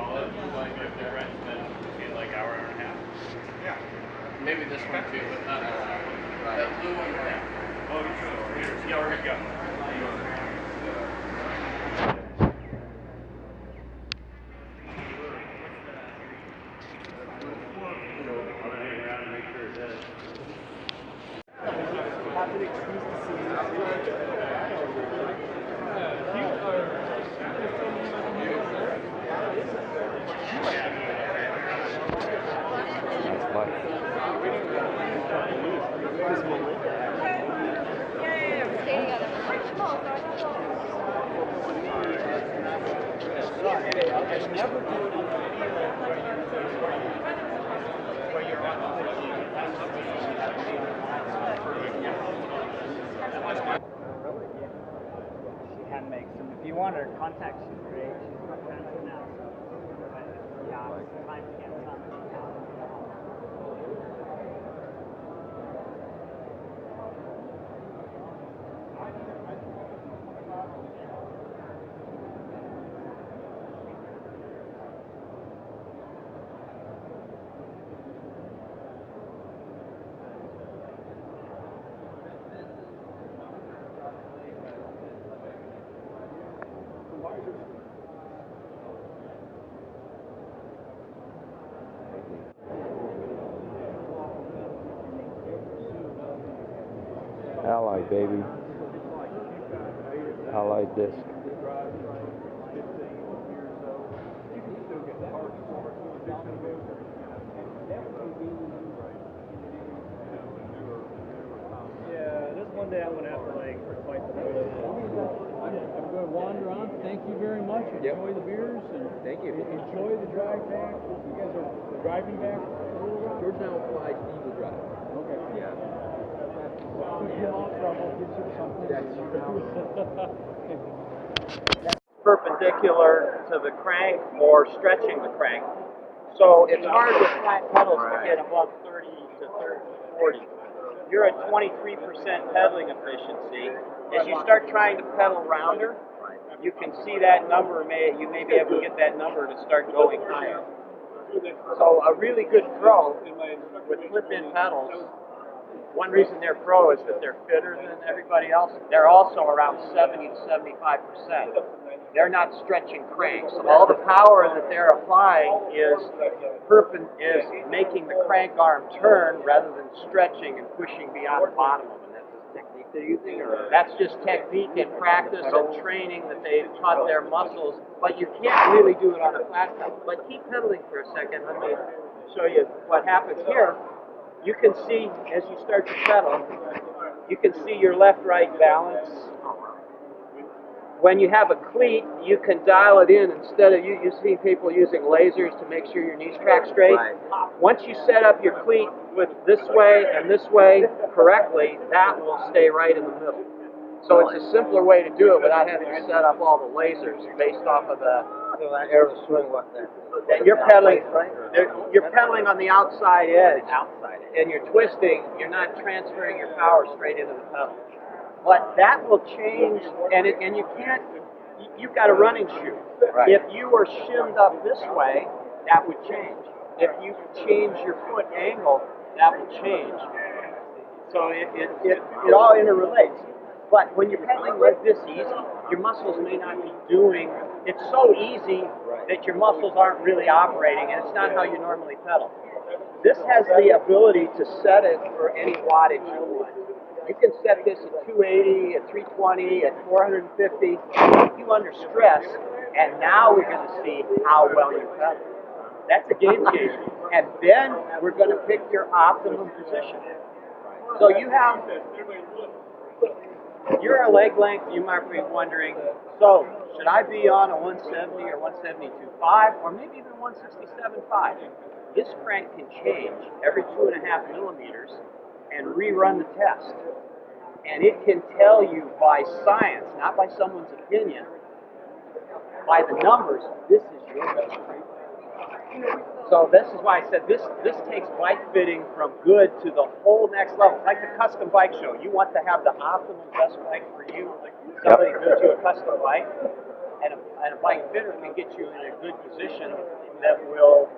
Like if they're right, then it's like hour and a half. Yeah. Maybe this one too, but not that blue one. Yeah. Oh, you should. Yeah, we're good. Yeah. She can make some. If you want her contact, she's great. She's not fancy now. But yeah, it's time to get some. Ally, baby. Ally disc. Yeah, this one day I'm gonna have to like fight the fight. I'm going to wander on. Thank you very much. Enjoy the beers and Thank you. enjoy the drive back. You guys are driving back. George now flies Eagle Drive. Okay. Yeah. Perpendicular to the crank or stretching the crank. So it's hard with flat pedals to get above 30 to 40. You're at 23% pedaling efficiency. As you start trying to pedal rounder, you can see that number, you may be able to get that number to start going higher. So a really good pro with flip-in pedals, one reason they're pro is that they're fitter than everybody else. They're also around 70 to 75%. They're not stretching cranks. All the power that they're applying is making the crank arm turn rather than stretching and pushing beyond the bottom of it. That's the technique they're using, or that's just technique and practice and training that they've taught their muscles. But you can't really do it on a flat pedal. But keep pedaling for a second. Let me show you what happens here. You can see, as you start to pedal, you can see your left-right balance. When you have a cleat, you can dial it in instead of you see people using lasers to make sure your knees track straight. Right. Once you set up your cleat with this way and this way correctly, that will stay right in the middle. So it's a simpler way to do it without having to set up all the lasers based off of the. So that arrow swing what then? That you're pedaling. You're pedaling on the outside edge. And you're twisting. You're not transferring your power straight into the pedal. But that will change, and you can't. You've got a running shoe. Right. If you were shimmed up this way, that would change. If you change your foot angle, that would change. So it all interrelates. But when you're pedaling like this easy, your muscles may not be doing. It's so easy that your muscles aren't really operating, and it's not how you normally pedal. This has the ability to set it for any wattage you want. You can set this at 280, at 320, at 450, put you under stress, and now we're going to see how well you pedal. That's a game changer. And then we're going to pick your optimum position. So you're a leg length, you might be wondering, so should I be on a 170 or 172.5 or maybe even 167.5? This crank can change every 2.5 millimeters and rerun the test. And it can tell you by science, not by someone's opinion, by the numbers, this is your best crank. So this is why I said this takes bike fitting from good to the whole next level. It's like the custom bike show. You want to have the optimal best bike for you. Somebody builds you a custom bike, and a bike fitter can get you in a good position that will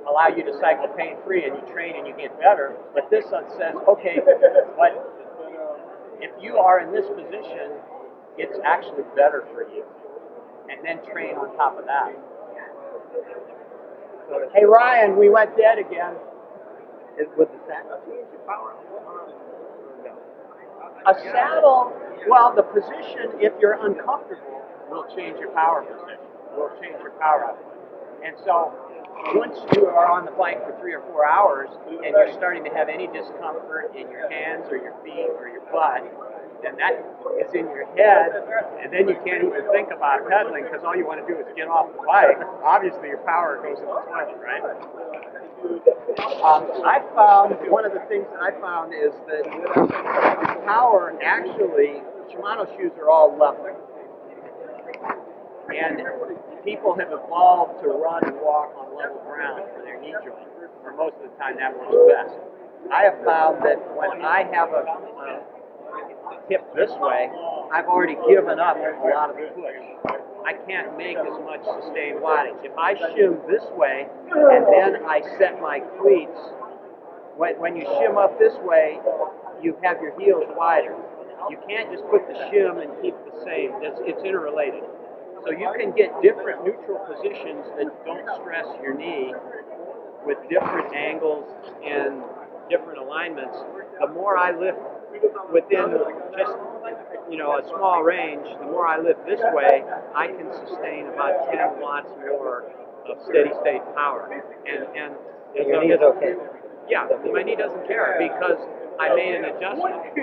allow you to cycle pain-free, and you train and you get better. But this one says, okay, but if you are in this position, it's actually better for you. And then train on top of that. Hey Ryan, we went dead again. With the saddle change your power? A saddle, well, the position, if you're uncomfortable, will change your power position, will change your power output. And so once you are on the bike for 3 or 4 hours and you're starting to have any discomfort in your hands or your feet or your butt, then that is in your head, and then you can't even think about pedaling because all you want to do is get off the bike. Obviously, your power goes in the toilet, right? I found, one of the things that I found is that power actually, Shimano shoes are all level. And people have evolved to run and walk on level ground for their knee joint. For most of the time, that works best. I have found that when I have a tip this way, I've already given up a lot of the push. I can't make as much sustained wattage. If I shim this way and then I set my cleats, when you shim up this way, you have your heels wider. You can't just put the shim and keep the same. It's interrelated. So you can get different neutral positions that don't stress your knee with different angles and different alignments. The more I lift within just a small range, the more I lift this way, I can sustain about 10 watts more of steady state power. And Your knee is okay. Yeah, my knee doesn't care because I made an adjustment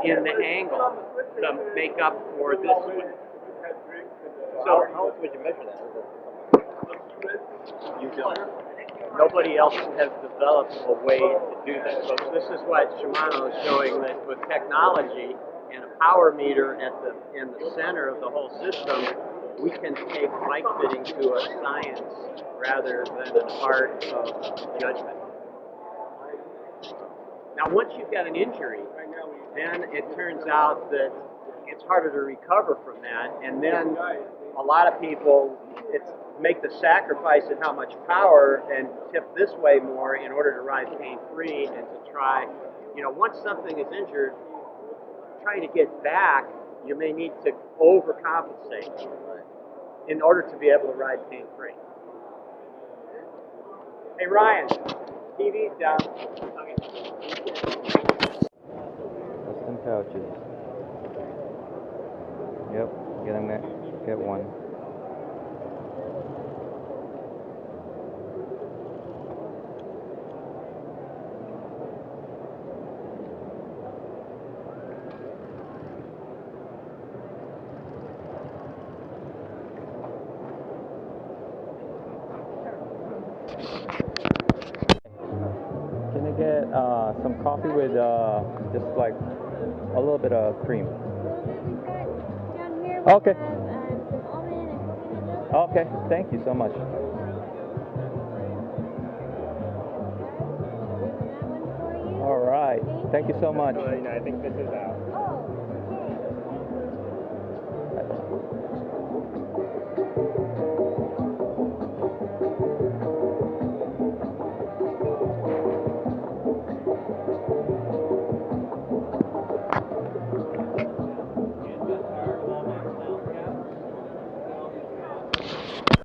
in the angle to make up for this one. So how would you measure that? You don't. Nobody else has developed a way to do this. So this is what Shimano is showing, that with technology and a power meter in the center of the whole system, we can take bike fitting to a science rather than an art of judgment. Now, once you've got an injury, then it turns out that it's harder to recover from that, and then a lot of people make the sacrifice in how much power and tip this way more in order to ride pain-free and to try, once something is injured, trying to get back, you may need to overcompensate in order to be able to ride pain-free. Hey Ryan, TV's down. Custom pouches. Yep, get one. Can I get some coffee with just like a little bit of cream? Down here Okay. some almond and Okay, thank you so much. that one for you. All right, thank you so much. I think this is out.